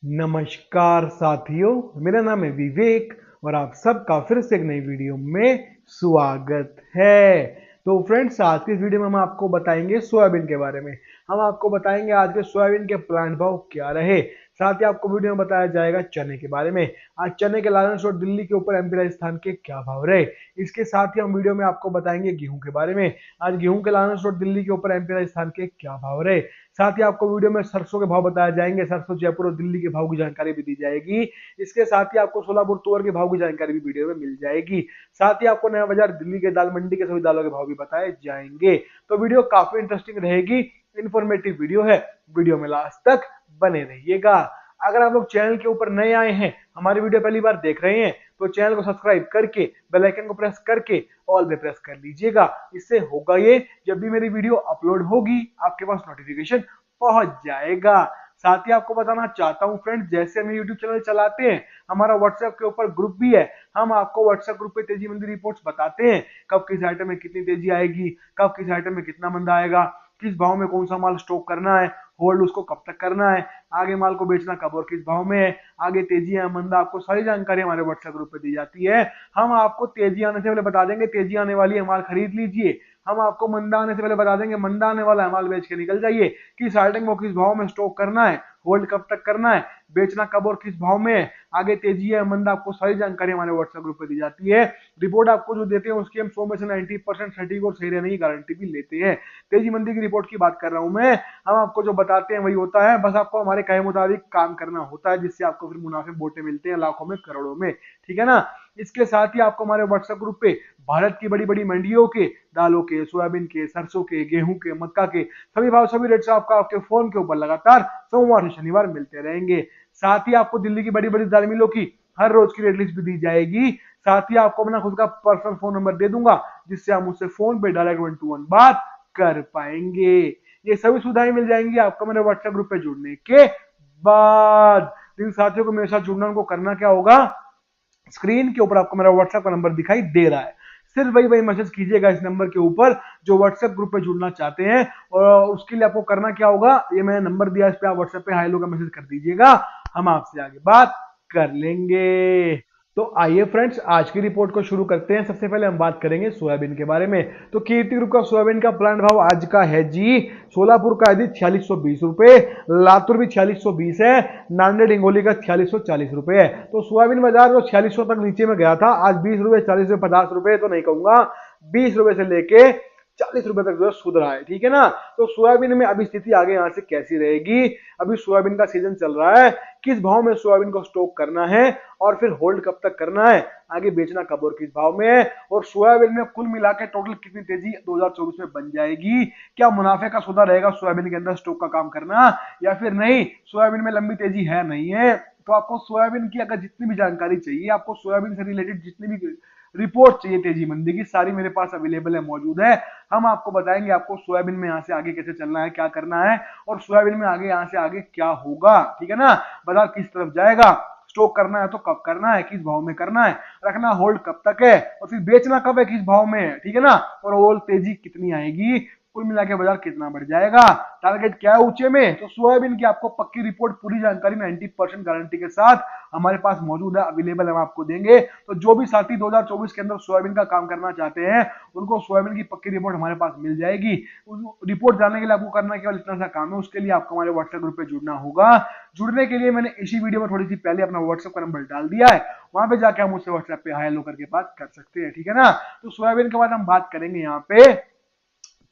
नमस्कार साथियों, मेरा नाम है विवेक और आप सबका फिर से एक नई वीडियो में स्वागत है। तो फ्रेंड्स, आज की इस वीडियो में हम आपको बताएंगे सोयाबीन के बारे में। हम आपको बताएंगे आज के सोयाबीन के प्लांट भाव क्या रहे। साथ ही आपको वीडियो में बताया जाएगा चने के बारे में। आज चने के लालन और दिल्ली के ऊपर एमपी राजस्थान के क्या भाव रहे। इसके साथ ही हम वीडियो में आपको बताएंगे गेहूं के बारे में। आज गेहूं के लालन और दिल्ली के ऊपर एमपी राजस्थान के क्या भाव रहे। साथ ही आपको वीडियो में सरसों के भाव बताए जाएंगे। सरसों जयपुर और दिल्ली के भाव की जानकारी भी दी जाएगी। इसके साथ ही आपको सोलापुर तुअर के भाव की जानकारी भी वीडियो में मिल जाएगी। साथ ही आपको नया बाजार दिल्ली के दाल मंडी के सभी दालों के भाव भी बताए जाएंगे। तो वीडियो काफी इंटरेस्टिंग रहेगी, इंफॉर्मेटिव वीडियो है। वीडियो में लास्ट तक बने रहिएगा। अगर आप लोग चैनल के ऊपर नए आए हैं, हमारी वीडियो पहली बार देख रहे हैं, तो चैनल को सब्सक्राइब करके बेल आइकन को प्रेस करके ऑल पे प्रेस कर लीजिएगा। इससे होगा ये, जब भी मेरी वीडियो अपलोड होगी आपके पास नोटिफिकेशन पहुंच जाएगा। साथ ही आपको बताना चाहता हूं फ्रेंड्स, जैसे हम यूट्यूब चैनल चलाते हैं, हमारा व्हाट्सएप के ऊपर ग्रुप भी है। हम आपको व्हाट्सएप ग्रुप पे तेजी मंदी रिपोर्ट्स बताते हैं, कब किस आइटम में कितनी तेजी आएगी, कब किस आइटम में कितना मंदा आएगा, किस भाव में कौन सा माल स्टॉक करना है, होल्ड उसको कब तक करना है, आगे माल को बेचना कब और किस भाव में है, आगे तेजी है मंदा, आपको सारी जानकारी हमारे व्हाट्सएप ग्रुप पे दी जाती है। हम आपको तेजी आने से पहले बता देंगे तेजी आने वाली है, माल खरीद लीजिए। हम आपको मंदा आने से पहले बता देंगे मंदा आने वाला है, माल बेच के निकल जाइए। किस आइटम को किस भाव में स्टॉक करना है, होल्ड कब तक करना है, बेचना कब और किस भाव में है, आगे तेजी है मंदा, आपको सारी जानकारी हमारे व्हाट्सएप ग्रुप पे दी जाती है। रिपोर्ट आपको जो देते हैं उसकी हम 100 में से 90% सटीक और सही रहने की गारंटी भी लेते हैं। तेजी मंदी की रिपोर्ट की बात कर रहा हूं मैं। हम आपको जो बताते हैं वही होता है, बस आपको हमारे कहे मुताबिक काम करना होता है, जिससे आपको फिर मुनाफे बोटे मिलते हैं लाखों में करोड़ों में। ठीक है ना। इसके साथ ही आपको हमारे व्हाट्सएप ग्रुप पे भारत की बड़ी बड़ी मंडियों के दालों के, सोयाबीन के, सरसों के, गेहूं के, मक्का के सभी भाव सभी रेट्स आपका आपके फोन के ऊपर लगातार सोमवार से शनिवार मिलते रहेंगे। साथ ही आपको दिल्ली की बड़ी बड़ी दाल मिलों की हर रोज की रेट लिस्ट भी दी जाएगी। साथ ही आपको अपना खुद का पर्सनल फोन नंबर दे दूंगा, जिससे आप मुझसे फोन पे डायरेक्ट 1-to-1 बात कर पाएंगे। ये सभी सुविधाएं मिल जाएंगी आपको मेरे व्हाट्सएप ग्रुप पे जुड़ने के बाद। जिन साथियों को मेरे साथ जुड़ना, उनको करना क्या होगा, स्क्रीन के ऊपर आपको मेरा व्हाट्सएप का नंबर दिखाई दे रहा है, सिर्फ वही मैसेज कीजिएगा इस नंबर के ऊपर जो व्हाट्सएप ग्रुप पे जुड़ना चाहते हैं। और उसके लिए आपको करना क्या होगा, ये मैंने नंबर दिया, इस पे आप व्हाट्सएप पे हाई लो का मैसेज कर दीजिएगा, हम आपसे आगे बात कर लेंगे। तो आइए फ्रेंड्स, आज की रिपोर्ट को शुरू करते हैं। सबसे पहले हम बात करेंगे सोयाबीन के बारे में। तो कीर्ति ग्रुप का सोयाबीन का प्लांट भाव आज का है जी, सोलापुर का है 4620 रुपए, लातूर भी 4620 है, नांदेड़ हिंगोली का 4640 रुपए है। तो सोयाबीन बाजार जो 4600 तक नीचे में गया था, आज 20 रुपए, 40 रुपए, 50 रुपए तो नहीं कहूंगा, 20 रुपए से लेके 40 रुपए तक जो है सुध रहा है। ठीक है ना। तो सोयाबीन में अभी स्थिति आगे यहां से कैसी रहेगी, अभी सोयाबीन का सीजन चल रहा है, किस भाव में सोयाबीन को स्टॉक करना है और फिर होल्ड कब तक करना है, आगे बेचना कब और किस भाव में है, और सोयाबीन में कुल मिला के टोटल कितनी तेजी 2024 में बन जाएगी, क्या मुनाफे का सौदा रहेगा सोयाबीन के अंदर स्टॉक का काम करना या फिर नहीं, सोयाबीन में लंबी तेजी है नहीं है। तो आपको सोयाबीन की अगर जितनी भी जानकारी चाहिए, आपको सोयाबीन से रिलेटेड जितनी भी रिपोर्ट चाहिए तेजी मंदी की, सारी मेरे पास अवेलेबल है, मौजूद है। हम आपको बताएंगे आपको सोयाबीन में यहां से आगे कैसे चलना है, क्या करना है, और सोयाबीन में आगे यहां से आगे क्या होगा। ठीक है ना। बाजार किस तरफ जाएगा, स्टॉक करना है तो कब करना है, किस भाव में करना है, रखना होल्ड कब तक है, और फिर बेचना कब है, किस भाव में है। ठीक है ना। और ओवरऑल तेजी कितनी आएगी, कुल मिला के बाजार कितना बढ़ जाएगा, टारगेट क्या है ऊंचे में। तो सोयाबीन की आपको पक्की रिपोर्ट, पूरी जानकारी 90% गारंटी के साथ हमारे पास मौजूद है, अवेलेबल हम आपको देंगे। तो जो भी साथी 2024 के अंदर सोयाबीन का काम करना चाहते हैं, उनको सोयाबीन की पक्की रिपोर्ट हमारे पास मिल जाएगी। रिपोर्ट जानने के लिए आपको करना केवल इतना सा काम है, उसके लिए आपको हमारे व्हाट्सएप ग्रुप पे जुड़ना होगा। जुड़ने के लिए मैंने इसी वीडियो में थोड़ी सी पहले अपना व्हाट्सएप का नंबर डाल दिया है, वहां पे जाके आप मुझसे व्हाट्सएप पे हाई हेलो करके बात कर सकते हैं। ठीक है ना। तो सोयाबीन के बाद हम बात करेंगे यहाँ पे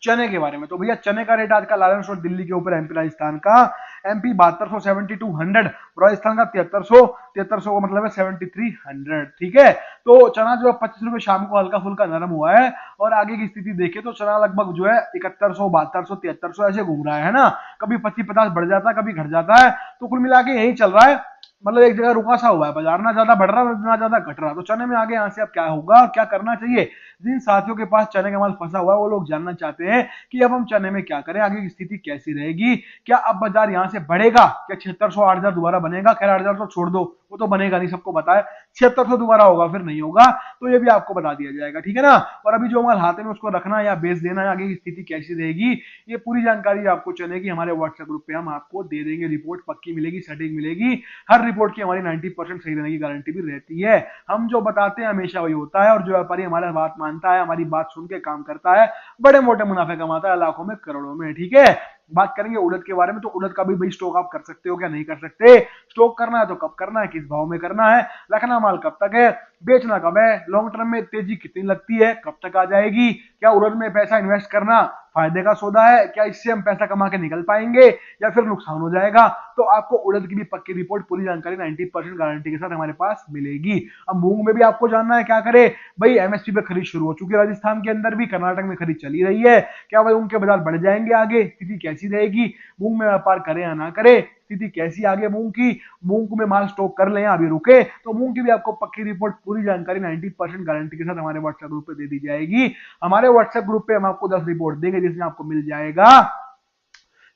चने के बारे में। तो भैया चने का रेट आज का लालन और दिल्ली के ऊपर एमपी राजस्थान का, एमपी 7200 7200, राजस्थान का 7300 7300 का मतलब है 7300। ठीक है। तो चना जो है 25 रुपए शाम को हल्का फुल्का नरम हुआ है, और आगे की स्थिति देखें तो चना लगभग जो है 7100 7200 7300 ऐसे घूम रहा है ना। कभी 25-50 बढ़ जाता है, कभी घट जाता है, तो कुल मिला के यही चल रहा है, मतलब एक जगह रुका सा हुआ है बाजार, ना ज्यादा बढ़ रहा ना ज्यादा घट रहा। तो चने में आगे यहां से अब क्या होगा, क्या करना चाहिए, जिन साथियों के पास चने का माल फंसा हुआ है वो लोग जानना चाहते हैं कि अब हम चने में क्या करें, आगे की स्थिति कैसी रहेगी, क्या अब बाजार यहां से बढ़ेगा, क्या 7600 8000 दोबारा बनेगा। खैर 8000 तो छोड़ दो, वो तो बनेगा नहीं, सबको पता है। 7600 दोबारा होगा फिर नहीं होगा, तो ये भी आपको बता दिया जाएगा, ठीक है ना। और अभी जो माल हाथ में उसको रखना या बेच देना, आगे की स्थिति कैसी रहेगी, ये पूरी जानकारी आपको चलेगी हमारे व्हाट्सएप ग्रुप पे, हम आपको दे देंगे। रिपोर्ट पक्की मिलेगी, सटीक मिलेगी। हर रिपोर्ट की हमारी 90% सही रहने की गारंटी भी रहती है। हम जो बताते हैं हमेशा वही होता है, और जो व्यापारी हमारा बात मानता है, हमारी बात सुन के काम करता है, बड़े मोटे मुनाफे कमाता है, लाखों में करोड़ों में, ठीक है। बात करेंगे उड़द के बारे में, तो उड़द का भी भाई स्टॉक आप कर सकते हो क्या, नहीं कर सकते। स्टॉक करना है तो कब करना है, किस भाव में करना है, रखना माल कब तक है, बेचना कब है, लॉन्ग टर्म में तेजी कितनी लगती है, कब तक आ जाएगी, क्या उड़द में पैसा इन्वेस्ट करना फायदे का सौदा है, क्या इससे हम पैसा कमा के निकल पाएंगे या फिर नुकसान हो जाएगा। तो आपको उड़द की भी पक्की रिपोर्ट, पूरी जानकारी 90% गारंटी के साथ हमारे पास मिलेगी। अब मूंग में भी आपको जानना है क्या करे भाई, एमएसपी पे खरीद शुरू हो चुकी है राजस्थान के अंदर भी, कर्नाटक में खरीद चली रही है, क्या भाई उनके बाजार बढ़ जाएंगे आगे, स्थिति कैसी रहेगी, मूंग में व्यापार करें या ना करें, स्थिति कैसी आगे मूंग की, मूंग में माल स्टॉक कर लें या अभी रुके। तो मूंग की भी आपको पक्की रिपोर्ट, पूरी जानकारी 90% गारंटी के साथ हमारे व्हाट्सएप ग्रुप पे दे दी जाएगी। हमारे व्हाट्सएप ग्रुप पे हम आपको 10 रिपोर्ट देंगे, जिसमें आपको मिल जाएगा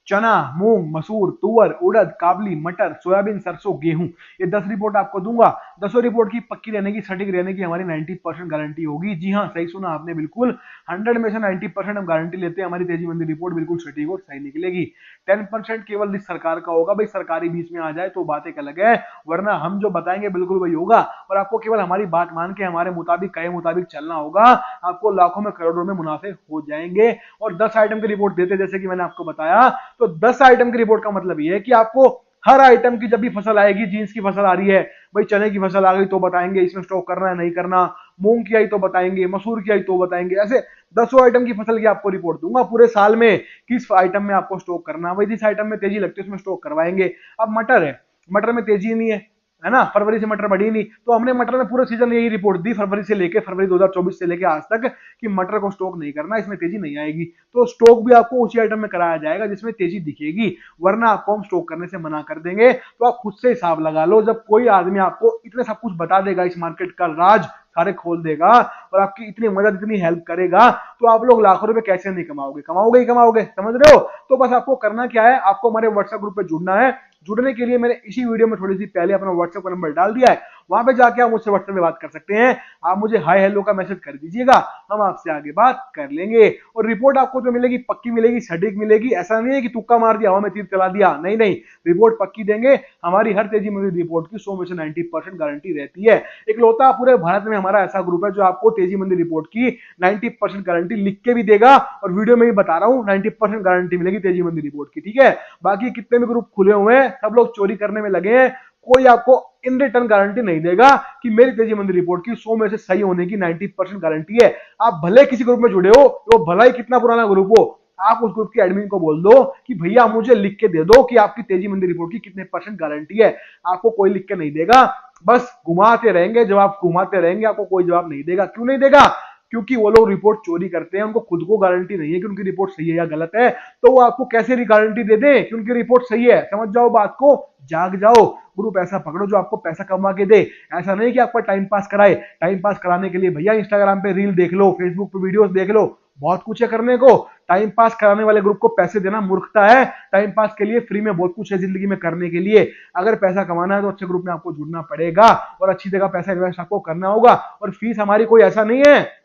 चना, मूंग, मसूर, तुअर, उड़द, काबली, मटर, सोयाबीन, सरसों, गेहूं, ये 10 रिपोर्ट आपको दूंगा। 10 रिपोर्ट की पक्की रहने की, सटीक रहने की हमारी 90% गारंटी होगी। जी हाँ, सही सुना आपने, बिल्कुल 100 में से 90% हम गारंटी लेते हैं, हमारी तेजी मंदी रिपोर्ट बिल्कुल सटीक और सही निकलेगी। 10% केवल इस सरकार का होगा भाई, सरकारी बीच में आ जाए तो बात एक अलग है, वरना हम जो बताएंगे बिल्कुल वही होगा। और आपको केवल हमारी बात मान के हमारे मुताबिक, कहे मुताबिक चलना होगा, आपको लाखों में करोड़ों में मुनाफे हो जाएंगे। और 10 आइटम की रिपोर्ट देते, जैसे कि मैंने आपको बताया, तो 10 आइटम की रिपोर्ट का मतलब ये है कि आपको हर आइटम की जब भी फसल आएगी, जीन्स की फसल आ रही है भाई, चने की फसल आ गई तो बताएंगे इसमें स्टॉक करना है नहीं करना, मूंग की आई तो बताएंगे, मसूर की आई तो बताएंगे, ऐसे 10 आइटम की फसल की आपको रिपोर्ट दूंगा पूरे साल में, किस आइटम में आपको स्टॉक करना है भाई, जिस आइटम में तेजी लगती है उसमें स्टॉक करवाएंगे। अब मटर है, मटर में तेजी नहीं है ना, फरवरी से मटर बढ़ी नहीं, तो हमने मटर में पूरे सीजन यही रिपोर्ट दी, फरवरी से लेके, फरवरी 2024 से लेके आज तक, कि मटर को स्टॉक नहीं करना, इसमें तेजी नहीं आएगी। तो स्टॉक भी आपको उसी आइटम में कराया जाएगा जिसमें तेजी दिखेगी, वरना आपको हम स्टॉक करने से मना कर देंगे। तो आप खुद से हिसाब लगा लो, जब कोई आदमी आपको इतने सब कुछ बता देगा, इस मार्केट का राज सारे खोल देगा और आपकी इतनी मदद, इतनी हेल्प करेगा, तो आप लोग लाखों रुपए कैसे नहीं कमाओगे, कमाओगे ही कमाओगे, समझ रहे हो। तो बस आपको करना क्या है, आपको हमारे व्हाट्सएप ग्रुप पे जुड़ना है। जुड़ने के लिए मैंने इसी वीडियो में थोड़ी सी पहले अपना व्हाट्सएप का नंबर डाल दिया है, वहां पे जाके आप मुझसे व्हाट्सएप में बात कर सकते हैं। आप मुझे हाय हेलो का मैसेज कर दीजिएगा, हम आपसे आगे बात कर लेंगे। और रिपोर्ट आपको जो मिलेगी पक्की मिलेगी, सटीक मिलेगी, ऐसा नहीं है कि तुक्का मार दिया, हवा में तीर चला दिया, नहीं नहीं, रिपोर्ट पक्की देंगे। हमारी हर तेजी में रिपोर्ट की 100 में से 90% गारंटी रहती है। एक लौता पूरे भारत में हमारा ऐसा ग्रुप है जो आपको तेजी मंदी रिपोर्ट की 90% गारंटी लिख के भी देगा, और वीडियो में भी बता रहा हूं 90% गारंटी मिलेगी तेजी मंदी रिपोर्ट की, ठीक है। बाकी कितने भी ग्रुप खुले हुए हैं, सब लोग चोरी करने में लगे हैं, कोई आपको इन रिटर्न गारंटी नहीं देगा कि मेरी तेजी मंदी रिपोर्ट की 100 में से सही होने की 90% गारंटी है। आप भले किसी ग्रुप में जुड़े हो, वो भला ही कितना पुराना ग्रुप हो, आप उस ग्रुप के एडमिन को बोल दो कि भैया मुझे लिख के दे दो कि आपकी तेजी मंदी रिपोर्ट की कितने % गारंटी है। आपको कोई लिख के नहीं देगा, बस घुमाते रहेंगे, जवाब घुमाते रहेंगे, आपको कोई जवाब नहीं देगा। क्यों नहीं देगा, क्योंकि वो लोग रिपोर्ट चोरी करते हैं, उनको खुद को गारंटी नहीं है कि उनकी रिपोर्ट सही है या गलत है, तो वो आपको कैसे गारंटी दे दें कि उनकी रिपोर्ट सही है। समझ जाओ बात को, जाग जाओ। ग्रुप ऐसा पकड़ो जो आपको पैसा कमा के दे, ऐसा नहीं कि आपका टाइम पास कराए। टाइम पास कराने के लिए भैया इंस्टाग्राम पे रील देख लो, फेसबुक पे वीडियोस देख लो, बहुत कुछ है करने को। टाइम पास कराने वाले ग्रुप को पैसे देना मूर्खता है। टाइम पास के लिए फ्री में बहुत कुछ है जिंदगी में करने के लिए। अगर पैसा कमाना है तो अच्छे ग्रुप में आपको जुड़ना पड़ेगा और अच्छी जगह पैसा इन्वेस्ट आपको करना होगा। और फीस हमारी कोई ऐसा नहीं है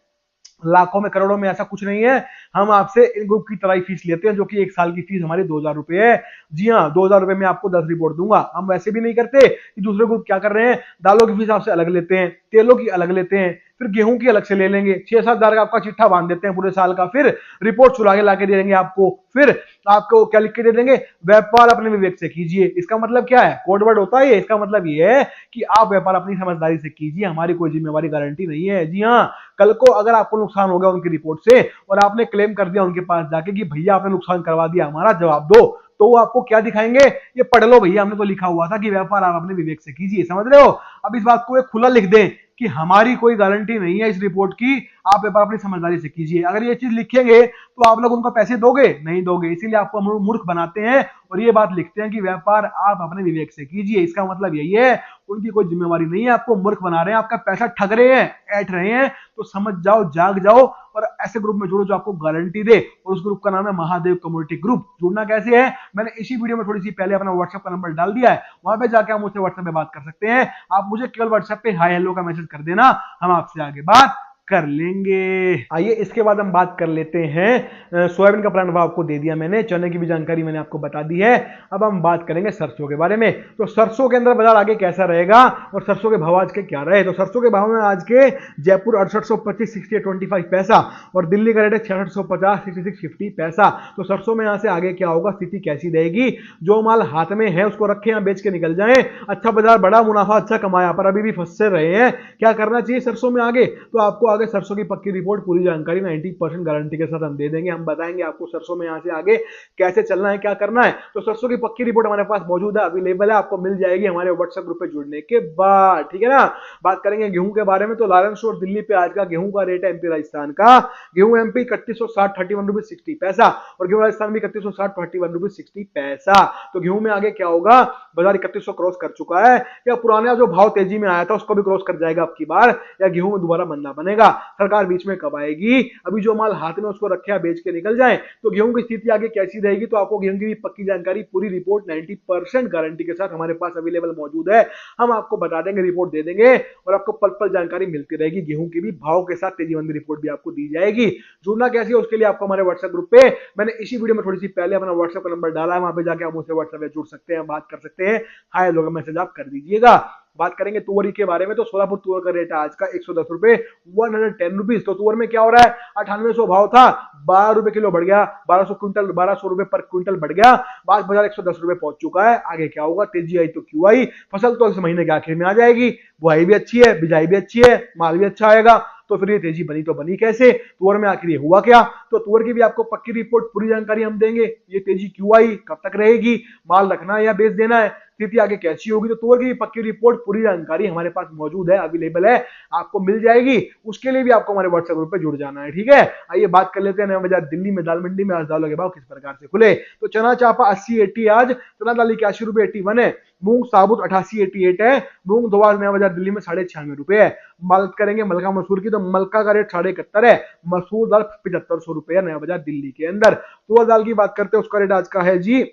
लाखों में करोड़ों में, ऐसा कुछ नहीं है। हम आपसे इन ग्रुप की तरह ही फीस लेते हैं, जो कि 1 साल की फीस हमारी 2000 रुपए है। जी हाँ, 2000 रुपए में आपको 10 रिपोर्ट दूंगा। हम वैसे भी नहीं करते कि दूसरे ग्रुप क्या कर रहे हैं, दालों की फीस आपसे अलग लेते हैं, तेलों की अलग लेते हैं, फिर गेहूं की अलग से ले लेंगे, 6-7 हजार का आपका चिट्ठा बांध देते हैं पूरे साल का, फिर रिपोर्ट चुरा के लाके दे देंगे आपको, फिर आपको क्या लिख के दे देंगे, व्यापार अपने विवेक से कीजिए। इसका मतलब क्या है, कोड वर्ड होता है। इसका मतलब ये है कि आप व्यापार अपनी समझदारी से कीजिए, हमारी कोई जिम्मेवारी गारंटी नहीं है। जी हाँ, कल को अगर आपको नुकसान हो गया उनकी रिपोर्ट से और आपने क्लेम कर दिया उनके पास जाके कि भैया आपने नुकसान करवा दिया, हमारा जवाब दो, तो वो आपको क्या दिखाएंगे, ये पढ़ लो भैया, हमने तो लिखा हुआ था कि व्यापार आप अपने विवेक से कीजिए। समझ रहे हो। अब इस बात को एक खुला लिख दें कि हमारी कोई गारंटी नहीं है इस रिपोर्ट की, आप व्यापार अपनी समझदारी से कीजिए। अगर ये चीज लिखेंगे तो आप लोग उनको पैसे दोगे, नहीं दोगे। इसीलिए आपको हम मूर्ख बनाते हैं और ये बात लिखते हैं कि व्यापार आप अपने विवेक से कीजिए। इसका मतलब यही है, उनकी कोई जिम्मेवारी नहीं है, आपको मूर्ख बना रहे हैं, आपका पैसा ठग रहे हैं, ऐठ रहे हैं। तो समझ जाओ, जाग जाओ और ऐसे ग्रुप में जुड़ो जो आपको गारंटी दे। और उस ग्रुप का नाम है महादेव कम्युनिटी ग्रुप। जुड़ना कैसे है, मैंने इसी वीडियो में थोड़ी सी पहले अपना व्हाट्सएप का नंबर डाल दिया है, वहां पे जाके आप मुझसे व्हाट्सएप पे बात कर सकते हैं। आप मुझे केवल व्हाट्सएप पे हाय हेलो का मैसेज कर देना, हम आपसे आगे बात कर लेंगे। आइए इसके बाद हम बात कर लेते हैं, सोयाबीन का प्लान भाव आपको दे दिया मैंने, चने की भी जानकारी मैंने आपको बता दी है। अब हम बात करेंगे सरसों के बारे में। तो सरसों के अंदर बाजार आगे कैसा रहेगा और सरसों के भाव आज के क्या रहे। तो सरसों के भाव में आज के जयपुर 6825 68.25 पैसा और दिल्ली का रेट है 6650 6650 पैसा। तो सरसों में यहां से आगे क्या होगा, स्थिति कैसी रहेगी। जो माल हाथ में है उसको रखें, यहां बेच के निकल जाएं। अच्छा बाजार, बड़ा मुनाफा, अच्छा कमाया, पर अभी भी फंस रहे हैं। क्या करना चाहिए सरसों में आगे, तो आपको आगे सरसों की पक्की रिपोर्ट पूरी जानकारी 90% गारंटी के साथ हम दे देंगे। हम बताएंगे आपको सरसों में यहां से आगे कैसे चलना है, क्या करना है। तो सरसों की पक्की रिपोर्ट हमारे पास मौजूद है, अवेलेबल है, आपको मिल जाएगी हमारे व्हाट्सएप ग्रुप पे जुड़ने के बाद, ठीक है ना। बात करेंगे गेहूं के बारे में। तो लारेंस और दिल्ली पे आज का गेहूं का रेट है, एमपी राजस्थान का गेहूं एमपी 3160 31 रुपए 60 पैसा और गेहूं राजस्थान भी 3160 31 रुपए 60 पैसा। तो गेहूं में आगे क्या होगा, बाजार 3100 क्रॉस कर चुका है, या पुराना जो भाव तेजी में आया था उसको भी क्रॉस कर जाएगा अब की बार, या गेहूं में दोबारा मंदा बनेगा। सरकार बीच में कब आएगी, अभी जो माल हाथ में उसको रखे बेच के निकल जाए। तो गेहूं की स्थिति आगे कैसी रहेगी, तो आपको गेहूं की भी पक्की जानकारी, पूरी रिपोर्ट 90% गारंटी के साथ हमारे पास अवेलेबल मौजूद है। हम आपको बता देंगे, रिपोर्ट दे देंगे और आपको पल पल जानकारी मिलती रहेगी। गेहूं की भी भाव के साथ तेजीबंदी रिपोर्ट भी आपको दी जाएगी। जुड़ना कैसे है उसके लिए आपको हमारे व्हाट्सएप ग्रुप पे मैंने इसी वीडियो में थोड़ी सी पहले अपना व्हाट्सएप का नंबर डाला है, वहां पे जाके आप मुझसे व्हाट्सएप पे जुड़ सकते हैं, बात कर सकते हैं, हाय लोग मैसेज आप कर दीजिएगा। बात करेंगे तुअर के बारे में। तो सोलापुर तुअर का रेट है आज का 110 रुपए 110 रुपीज। तो तुअर में क्या हो रहा है, 9800 भाव था, 12 रुपए किलो बढ़ गया, 1200 रुपए पर क्विंटल बढ़ गया, आज बाजार 110 रुपए पहुंच चुका है। आगे क्या होगा, तेजी आई तो क्यों आई, फसल तो इस महीने के आखिर में आ जाएगी, बुआई भी अच्छी है, बिजाई भी अच्छी है, माल भी अच्छा आएगा, तो फिर ये तेजी बनी तो बनी कैसे, तुअर में आखिर ये हुआ क्या। तो तुअर की भी आपको पक्की रिपोर्ट, पूरी जानकारी हम देंगे, ये तेजी क्यों आई, कब तक रहेगी, माल रखना है या बेच देना है, स्थिति आगे कैसी होगी। तो तुअर की पक्की रिपोर्ट, पूरी जानकारी हमारे पास मौजूद है, अवेलेबल है, आपको मिल जाएगी। उसके लिए भी आपको हमारे व्हाट्सएप ग्रुप पे जुड़ जाना है, ठीक है। आइए बात कर लेते हैं नया बाजार दिल्ली में, दाल मंडी में आज दालों के भाव किस प्रकार से खुले। तो चना चापा 80-80 आज, चना दाल 81 रुपए 81 है, मूंग साबुत 88-88 है, मूंग धोआ नया बाजार दिल्ली में 96 रुपए है। बात करेंगे मलका मसूर की, तो मलका का रेट 71 है, मसूर दाल 7500 रुपए है नया बाजार दिल्ली के अंदर। तुअर दाल की बात करते हैं, उसका रेट आज का है जी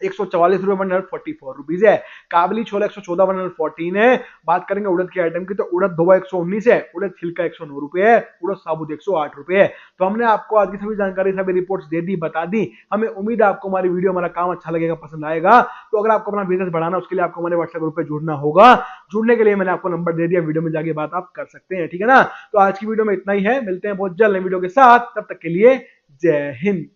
144 रुपए 144 रुपीज है। काबली छोला 114 114 है। बात करेंगे उड़द के आइटम की, तो उड़द धोवा 119 है, उड़द छिलका 109 रुपए है, उड़द साबुत 108 रुपए है। तो हमने आपको आज की सभी जानकारी, सभी रिपोर्ट्स दे दी, बता दी। हमें उम्मीद है आपको हमारी वीडियो, हमारा काम अच्छा लगेगा, पसंद आएगा। तो अगर आपको अपना बिजनेस बढ़ाना, उसके लिए आपको हमारे व्हाट्सएप ग्रुप पे जुड़ना होगा। जुड़ने के लिए मैंने आपको नंबर दे दिया, वीडियो में जाके बात आप कर सकते हैं, ठीक है ना। तो आज की वीडियो में इतना ही है, मिलते हैं बहुत जल्द नई वीडियो के साथ, तब तक के लिए जय हिंद।